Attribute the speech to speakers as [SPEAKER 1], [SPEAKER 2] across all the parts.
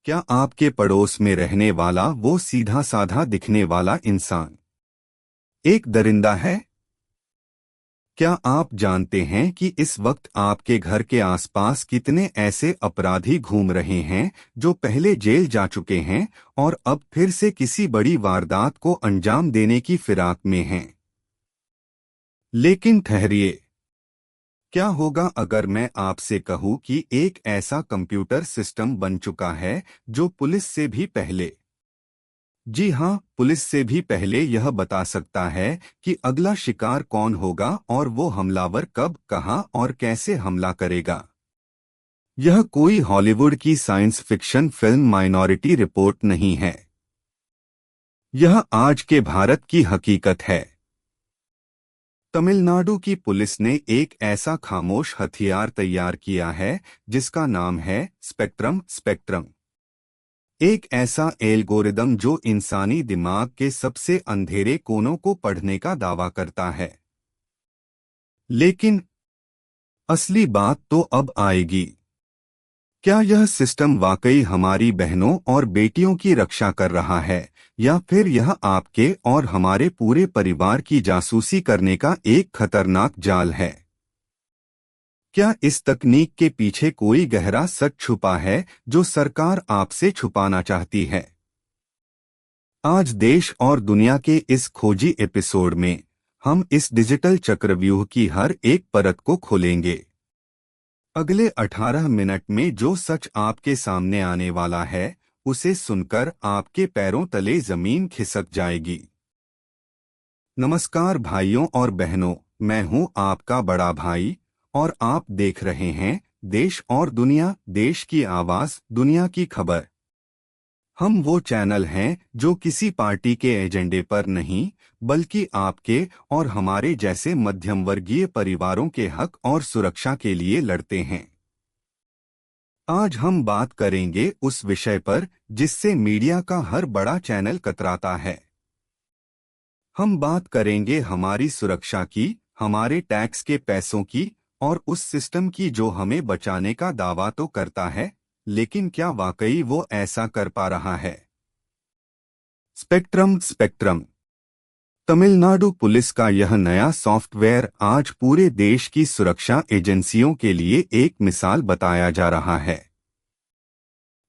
[SPEAKER 1] क्या आपके पड़ोस में रहने वाला वो सीधा साधा दिखने वाला इंसान एक दरिंदा है? क्या आप जानते हैं कि इस वक्त आपके घर के आसपास कितने ऐसे अपराधी घूम रहे हैं जो पहले जेल जा चुके हैं और अब फिर से किसी बड़ी वारदात को अंजाम देने की फिराक में हैं? लेकिन ठहरिए, क्या होगा अगर मैं आपसे कहूं कि एक ऐसा कंप्यूटर सिस्टम बन चुका है जो पुलिस से भी पहले, जी हाँ, पुलिस से भी पहले यह बता सकता है कि अगला शिकार कौन होगा और वो हमलावर कब, कहां और कैसे हमला करेगा? यह कोई हॉलीवुड की science fiction film minority report नहीं है। यह आज के भारत की हकीकत है। तमिलनाडु की पुलिस ने एक ऐसा खामोश हथियार तैयार किया है जिसका नाम है स्पेक्ट्रम। एक ऐसा एल्गोरिदम जो इंसानी दिमाग के सबसे अंधेरे कोनों को पढ़ने का दावा करता है। लेकिन असली बात तो अब आएगी। क्या यह सिस्टम वाकई हमारी बहनों और बेटियों की रक्षा कर रहा है या फिर यह आपके और हमारे पूरे परिवार की जासूसी करने का एक खतरनाक जाल है? क्या इस तकनीक के पीछे कोई गहरा सच छुपा है जो सरकार आपसे छुपाना चाहती है? आज देश और दुनिया के इस खोजी एपिसोड में हम इस डिजिटल चक्रव्यूह की हर एक परत को खोलेंगे। अगले 18 मिनट में जो सच आपके सामने आने वाला है, उसे सुनकर आपके पैरों तले जमीन खिसक जाएगी। नमस्कार भाइयों और बहनों, मैं हूं आपका बड़ा भाई और आप देख रहे हैं देश और दुनिया, देश की आवाज, दुनिया की खबर। हम वो चैनल हैं जो किसी पार्टी के एजेंडे पर नहीं, बल्कि आपके और हमारे जैसे मध्यम वर्गीय परिवारों के हक और सुरक्षा के लिए लड़ते हैं। आज हम बात करेंगे उस विषय पर जिससे मीडिया का हर बड़ा चैनल कतराता है। हम बात करेंगे हमारी सुरक्षा की, हमारे टैक्स के पैसों की और उस सिस्टम की जो हमें बचाने का दावा तो करता है, लेकिन क्या वाकई वो ऐसा कर पा रहा है? स्पेक्ट्रम तमिलनाडु पुलिस का यह नया सॉफ्टवेयर आज पूरे देश की सुरक्षा एजेंसियों के लिए एक मिसाल बताया जा रहा है।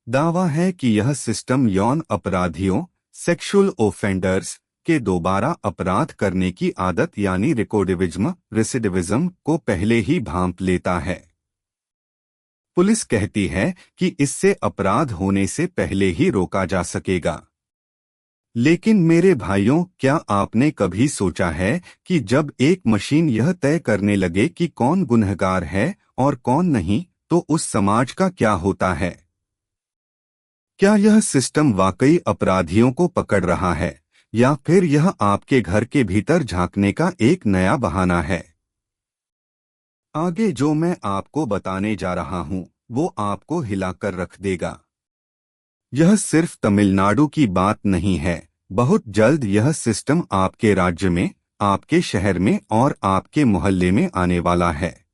[SPEAKER 1] दावा है कि यह सिस्टम यौन अपराधियों, सेक्सुअल ओफेंडर्स के दोबारा अपराध करने की आदत यानी रेसिडिविज्म को पहले ही भांप लेता है। पुलिस कहती है कि इससे अपराध होने से पहले ही रोका जा सकेगा। लेकिन मेरे भाइयों, क्या आपने कभी सोचा है कि जब एक मशीन यह तय करने लगे कि कौन गुनहगार है और कौन नहीं, तो उस समाज का क्या होता है? क्या यह सिस्टम वाकई अपराधियों को पकड़ रहा है या फिर यह आपके घर के भीतर झांकने का एक नया बहाना है? आगे जो मैं आपको बताने जा रहा हूं, वो आपको हिलाकर रख देगा। यह सिर्फ तमिलनाडु की बात नहीं है, बहुत जल्द यह सिस्टम आपके राज्य में, आपके शहर में और आपके मोहल्ले में आने वाला है।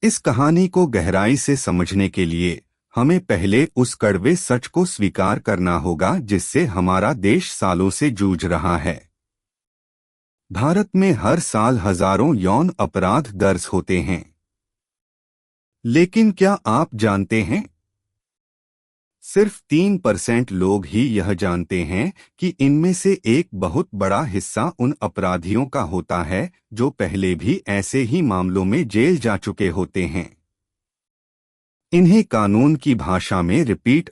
[SPEAKER 1] इस कहानी को गहराई से समझने के लिए हमें पहले उस कड़वे सच को स्वीकार करना होगा जिससे हमारा देश सालों से जूझ रहा है। भारत में हर साल हजारों यौन अपराध दर्ज होते हैं। लेकिन क्या आप जानते हैं, सिर्फ 3% लोग ही यह जानते हैं कि इनमें से एक बहुत बड़ा हिस्सा उन अपराधियों का होता है जो पहले भी ऐसे ही मामलों में जेल जा चुके होते हैं। इन्हें कानून की भाषा में रिपीट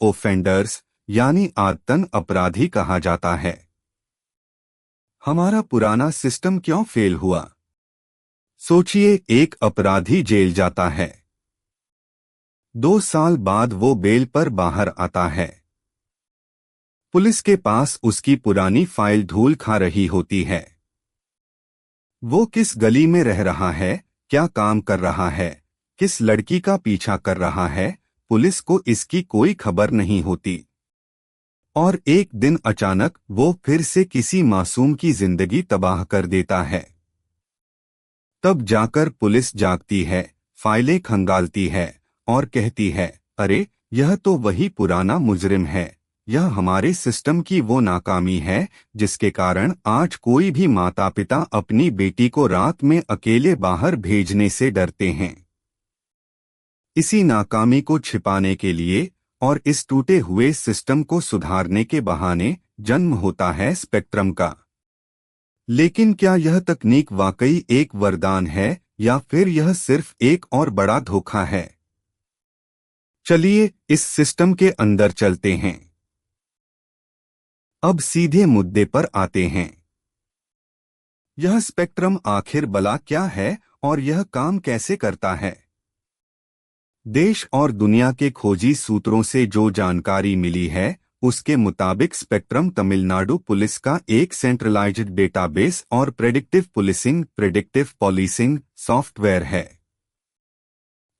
[SPEAKER 1] ओफेंडर्स यानी आदतन अपराधी कहा जाता है। हमारा पुराना सिस्टम क्यों फेल हुआ? सोचिए, एक अपराधी जेल जाता है, 2 साल बाद वो बेल पर बाहर आता है। पुलिस के पास उसकी पुरानी फाइल धूल खा रही होती है। वो किस गली में रह रहा है, क्या काम कर रहा है, किस लड़की का पीछा कर रहा है, पुलिस को इसकी कोई खबर नहीं होती। और एक दिन अचानक वो फिर से किसी मासूम की जिंदगी तबाह कर देता है। तब जाकर पुलिस जागती है, फाइलें खंगालती है और कहती है, अरे, यह तो वही पुराना मुजरिम है। यह हमारे सिस्टम की वो नाकामी है जिसके कारण आज कोई भी माता पिता अपनी बेटी को रात में अकेले बाहर भेजने से डरते हैं। इसी नाकामी को छिपाने के लिए और इस टूटे हुए सिस्टम को सुधारने के बहाने जन्म होता है स्पेक्ट्रम का। लेकिन क्या यह तकनीक वाकई एक वरदान है या फिर यह सिर्फ एक और बड़ा धोखा है? चलिए इस सिस्टम के अंदर चलते हैं। अब सीधे मुद्दे पर आते हैं। यह स्पेक्ट्रम आखिर भला क्या है और यह काम कैसे करता है? देश और दुनिया के खोजी सूत्रों से जो जानकारी मिली है उसके मुताबिक स्पेक्ट्रम तमिलनाडु पुलिस का एक सेंट्रलाइज्ड डेटाबेस और प्रेडिक्टिव पॉलिसिंग सॉफ्टवेयर है।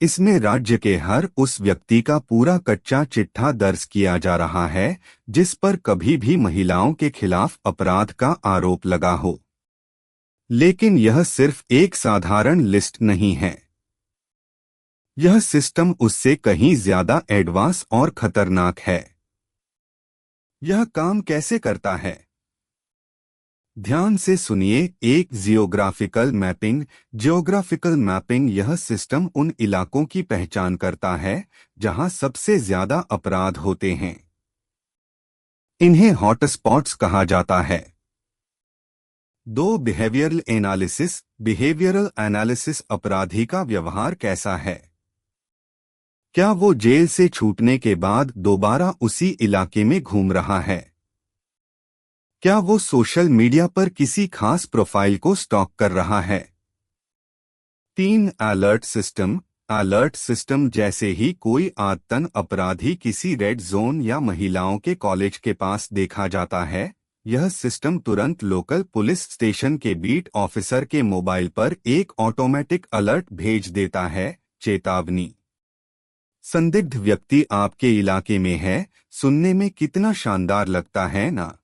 [SPEAKER 1] इसमें राज्य के हर उस व्यक्ति का पूरा कच्चा चिट्ठा दर्ज किया जा रहा है जिस पर कभी भी महिलाओं के खिलाफ अपराध का आरोप लगा हो। लेकिन यह सिर्फ एक साधारण लिस्ट नहीं है। यह सिस्टम उससे कहीं ज्यादा एडवांस और खतरनाक है। यह काम कैसे करता है? ध्यान से सुनिए। एक जियोग्राफिकल मैपिंग यह सिस्टम उन इलाकों की पहचान करता है जहां सबसे ज्यादा अपराध होते हैं। इन्हें हॉटस्पॉट्स कहा जाता है। दो बिहेवियरल एनालिसिस अपराधी का व्यवहार कैसा है? क्या वो जेल से छूटने के बाद दोबारा उसी इलाके में घूम रहा है? क्या वो सोशल मीडिया पर किसी खास प्रोफाइल को स्टॉक कर रहा है? 3 अलर्ट सिस्टम जैसे ही कोई आदतन अपराधी किसी रेड जोन या महिलाओं के कॉलेज के पास देखा जाता है, यह सिस्टम तुरंत लोकल पुलिस स्टेशन के बीट ऑफिसर के मोबाइल पर एक ऑटोमेटिक अलर्ट भेज देता है। चेतावनी, संदिग्ध व्यक्ति आपके इलाके में है। सुनने में कितना शानदार लगता है ना?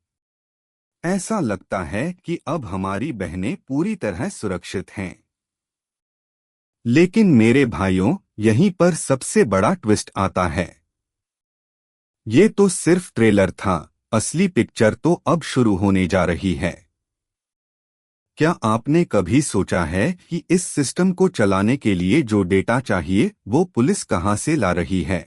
[SPEAKER 1] ऐसा लगता है कि अब हमारी बहनें पूरी तरह सुरक्षित हैं। लेकिन मेरे भाइयों, यहीं पर सबसे बड़ा ट्विस्ट आता है। ये तो सिर्फ ट्रेलर था, असली पिक्चर तो अब शुरू होने जा रही है। क्या आपने कभी सोचा है कि इस सिस्टम को चलाने के लिए जो डेटा चाहिए वो पुलिस कहां से ला रही है?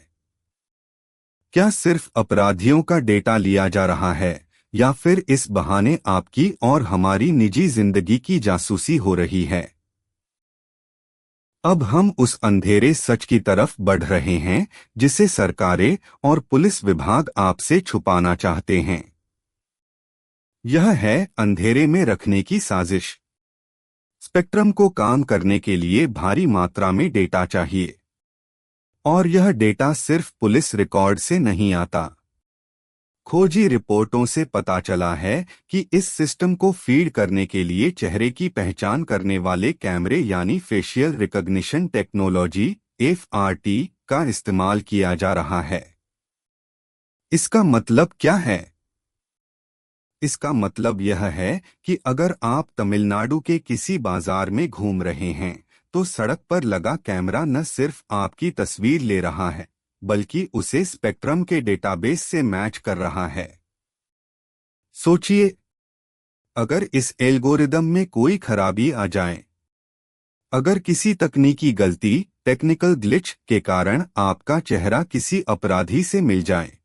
[SPEAKER 1] क्या सिर्फ अपराधियों का डेटा लिया जा रहा है या फिर इस बहाने आपकी और हमारी निजी जिंदगी की जासूसी हो रही है? अब हम उस अंधेरे सच की तरफ बढ़ रहे हैं जिसे सरकारें और पुलिस विभाग आपसे छुपाना चाहते हैं। यह है अंधेरे में रखने की साजिश। स्पेक्ट्रम को काम करने के लिए भारी मात्रा में डेटा चाहिए और यह डेटा सिर्फ पुलिस रिकॉर्ड से नहीं आता। खोजी रिपोर्टों से पता चला है कि इस सिस्टम को फीड करने के लिए चेहरे की पहचान करने वाले कैमरे यानी फेशियल रिकॉग्निशन टेक्नोलॉजी (FRT) का इस्तेमाल किया जा रहा है। इसका मतलब क्या है? इसका मतलब यह है कि अगर आप तमिलनाडु के किसी बाजार में घूम रहे हैं तो सड़क पर लगा कैमरा न सिर्फ आपकी तस्वीर ले रहा है बल्कि उसे स्पेक्ट्रम के डेटाबेस से मैच कर रहा है। सोचिए, अगर इस एल्गोरिदम में कोई खराबी आ जाए, अगर किसी तकनीकी गलती टेक्निकल ग्लिच के कारण आपका चेहरा किसी अपराधी से मिल जाए।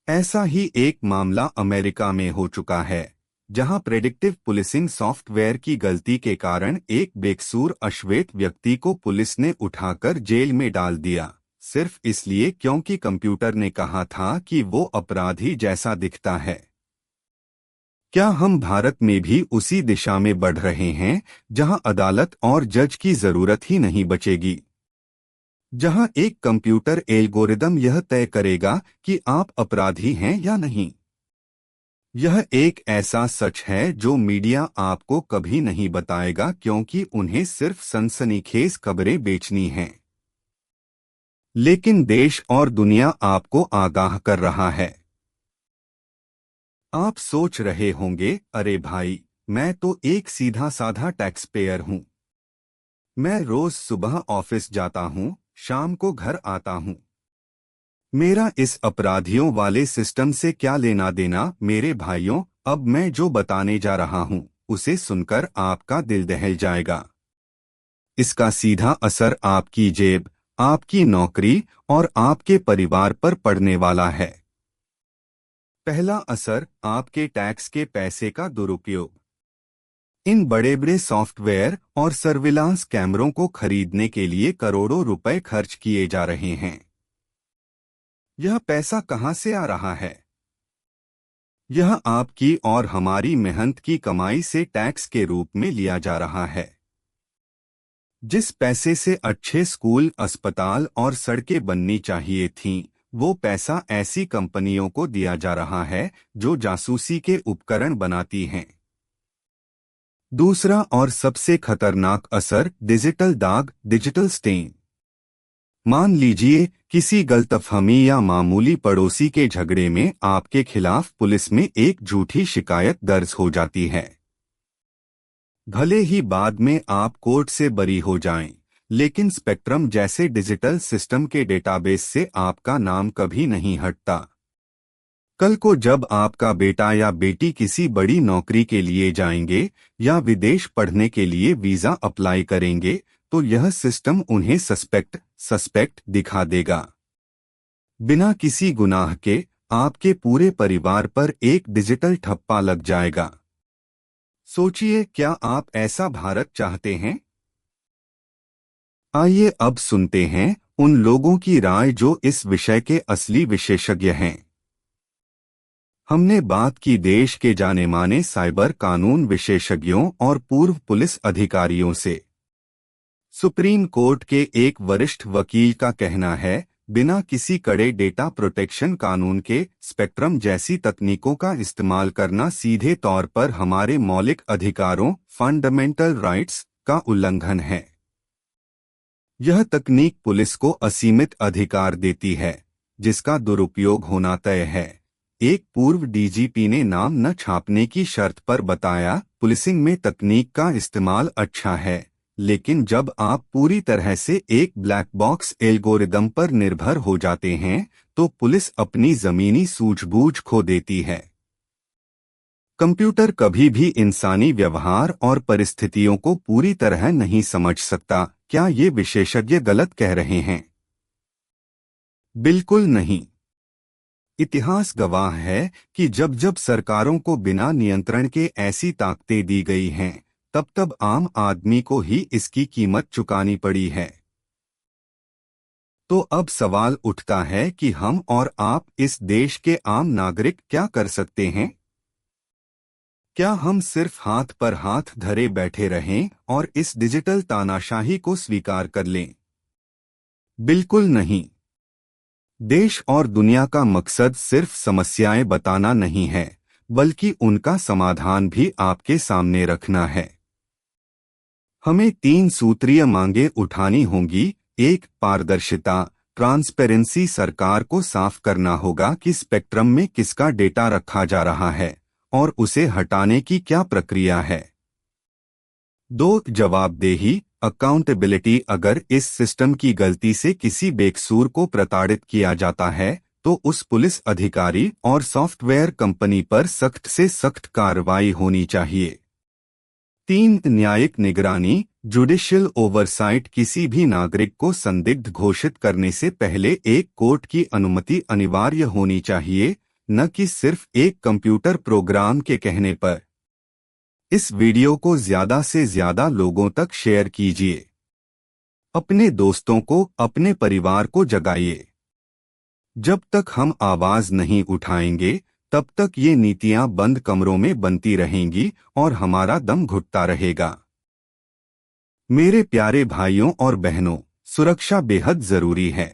[SPEAKER 1] ऐसा ही एक मामला अमेरिका में हो चुका है जहां प्रेडिक्टिव पुलिसिंग सॉफ्टवेयर की गलती के कारण एक बेकसूर अश्वेत व्यक्ति को पुलिस ने उठाकर जेल में डाल दिया, सिर्फ इसलिए क्योंकि कंप्यूटर ने कहा था कि वो अपराधी जैसा दिखता है। क्या हम भारत में भी उसी दिशा में बढ़ रहे हैं जहां अदालत और जज की जरूरत ही नहीं बचेगी, जहां एक कंप्यूटर एल्गोरिदम यह तय करेगा कि आप अपराधी हैं या नहीं? यह एक ऐसा सच है जो मीडिया आपको कभी नहीं बताएगा क्योंकि उन्हें सिर्फ सनसनीखेज खबरें बेचनी हैं। लेकिन देश और दुनिया आपको आगाह कर रहा है। आप सोच रहे होंगे, अरे भाई, मैं तो एक सीधा साधा टैक्स पेयर हूं। मैं रोज सुबह ऑफिस जाता हूं, शाम को घर आता हूं। मेरा इस अपराधियों वाले सिस्टम से क्या लेना देना मेरे भाइयों। अब मैं जो बताने जा रहा हूं उसे सुनकर आपका दिल दहल जाएगा। इसका सीधा असर आपकी जेब, आपकी नौकरी और आपके परिवार पर पड़ने वाला है। पहला असर, आपके टैक्स के पैसे का दुरुपयोग। इन बड़े बड़े सॉफ्टवेयर और सर्विलांस कैमरों को खरीदने के लिए करोड़ों रुपए खर्च किए जा रहे हैं। यह पैसा कहां से आ रहा है? यह आपकी और हमारी मेहनत की कमाई से टैक्स के रूप में लिया जा रहा है। जिस पैसे से अच्छे स्कूल, अस्पताल और सड़कें बननी चाहिए थीं, वो पैसा ऐसी कंपनियों को दिया जा रहा है जो जासूसी के उपकरण बनाती हैं। दूसरा और सबसे खतरनाक असर, डिजिटल दाग, डिजिटल स्टेन। मान लीजिए किसी गलतफहमी या मामूली पड़ोसी के झगड़े में आपके खिलाफ पुलिस में एक झूठी शिकायत दर्ज हो जाती है। भले ही बाद में आप कोर्ट से बरी हो जाएं, लेकिन स्पेक्ट्रम जैसे डिजिटल सिस्टम के डेटाबेस से आपका नाम कभी नहीं हटता। कल को जब आपका बेटा या बेटी किसी बड़ी नौकरी के लिए जाएंगे या विदेश पढ़ने के लिए वीजा अप्लाई करेंगे, तो यह सिस्टम उन्हें सस्पेक्ट दिखा देगा। बिना किसी गुनाह के आपके पूरे परिवार पर एक डिजिटल ठप्पा लग जाएगा। सोचिए, क्या आप ऐसा भारत चाहते हैं? आइए अब सुनते हैं उन लोगों की राय जो इस विषय के असली विशेषज्ञ हैं। हमने बात की देश के जाने माने साइबर कानून विशेषज्ञों और पूर्व पुलिस अधिकारियों से। सुप्रीम कोर्ट के एक वरिष्ठ वकील का कहना है, बिना किसी कड़े डेटा प्रोटेक्शन कानून के स्पेक्ट्रम जैसी तकनीकों का इस्तेमाल करना सीधे तौर पर हमारे मौलिक अधिकारों, फंडामेंटल राइट्स का उल्लंघन है। यह तकनीक पुलिस को असीमित अधिकार देती है, जिसका दुरुपयोग होना तय है। एक पूर्व डीजीपी ने नाम न छापने की शर्त पर बताया, पुलिसिंग में तकनीक का इस्तेमाल अच्छा है, लेकिन जब आप पूरी तरह से एक ब्लैक बॉक्स एल्गोरिदम पर निर्भर हो जाते हैं, तो पुलिस अपनी जमीनी सूझबूझ खो देती है। कंप्यूटर कभी भी इंसानी व्यवहार और परिस्थितियों को पूरी तरह नहीं समझ सकता। क्या ये विशेषज्ञ गलत कह रहे हैं? बिल्कुल नहीं। इतिहास गवाह है कि जब जब सरकारों को बिना नियंत्रण के ऐसी ताकतें दी गई हैं, तब तब आम आदमी को ही इसकी कीमत चुकानी पड़ी है। तो अब सवाल उठता है कि हम और आप, इस देश के आम नागरिक, क्या कर सकते हैं? क्या हम सिर्फ हाथ पर हाथ धरे बैठे रहें और इस डिजिटल तानाशाही को स्वीकार कर लें? बिल्कुल नहीं। देश और दुनिया का मकसद सिर्फ समस्याएं बताना नहीं है, बल्कि उनका समाधान भी आपके सामने रखना है। हमें 3 सूत्रीय मांगें उठानी होंगी। 1. पारदर्शिता, ट्रांसपेरेंसी। सरकार को साफ करना होगा कि स्पेक्ट्रम में किसका डेटा रखा जा रहा है और उसे हटाने की क्या प्रक्रिया है। 2. जवाबदेही, अकाउंटेबिलिटी। अगर इस सिस्टम की गलती से किसी बेकसूर को प्रताड़ित किया जाता है, तो उस पुलिस अधिकारी और सॉफ्टवेयर कंपनी पर सख्त से सख्त कार्रवाई होनी चाहिए। 3. न्यायिक निगरानी, जुडिशियल ओवरसाइट। किसी भी नागरिक को संदिग्ध घोषित करने से पहले एक कोर्ट की अनुमति अनिवार्य होनी चाहिए, न कि सिर्फ एक कंप्यूटर प्रोग्राम के कहने पर। इस वीडियो को ज्यादा से ज्यादा लोगों तक शेयर कीजिए। अपने दोस्तों को, अपने परिवार को जगाइए। जब तक हम आवाज नहीं उठाएंगे, तब तक ये नीतियां बंद कमरों में बनती रहेंगी और हमारा दम घुटता रहेगा। मेरे प्यारे भाइयों और बहनों, सुरक्षा बेहद जरूरी है।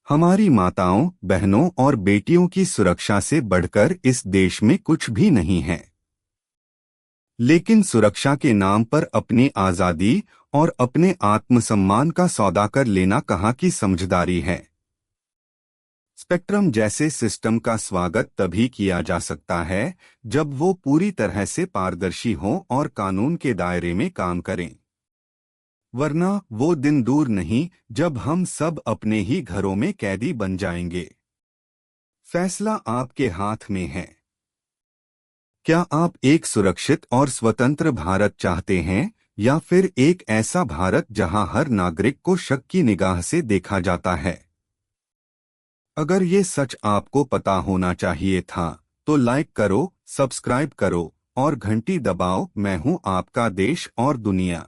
[SPEAKER 1] हमारी माताओं, बहनों और बेटियों की सुरक्षा से बढ़कर इस देश में कुछ भी नहीं है। लेकिन सुरक्षा के नाम पर अपनी आजादी और अपने आत्मसम्मान का सौदा कर लेना कहाँ की समझदारी है? स्पेक्ट्रम जैसे सिस्टम का स्वागत तभी किया जा सकता है जब वो पूरी तरह से पारदर्शी हो और कानून के दायरे में काम करें। वरना वो दिन दूर नहीं जब हम सब अपने ही घरों में कैदी बन जाएंगे। फैसला आपके हाथ में है। क्या आप एक सुरक्षित और स्वतंत्र भारत चाहते हैं, या फिर एक ऐसा भारत जहां हर नागरिक को शक की निगाह से देखा जाता है? अगर ये सच आपको पता होना चाहिए था, तो लाइक करो, सब्सक्राइब करो और घंटी दबाओ। मैं हूं आपका देश और दुनिया।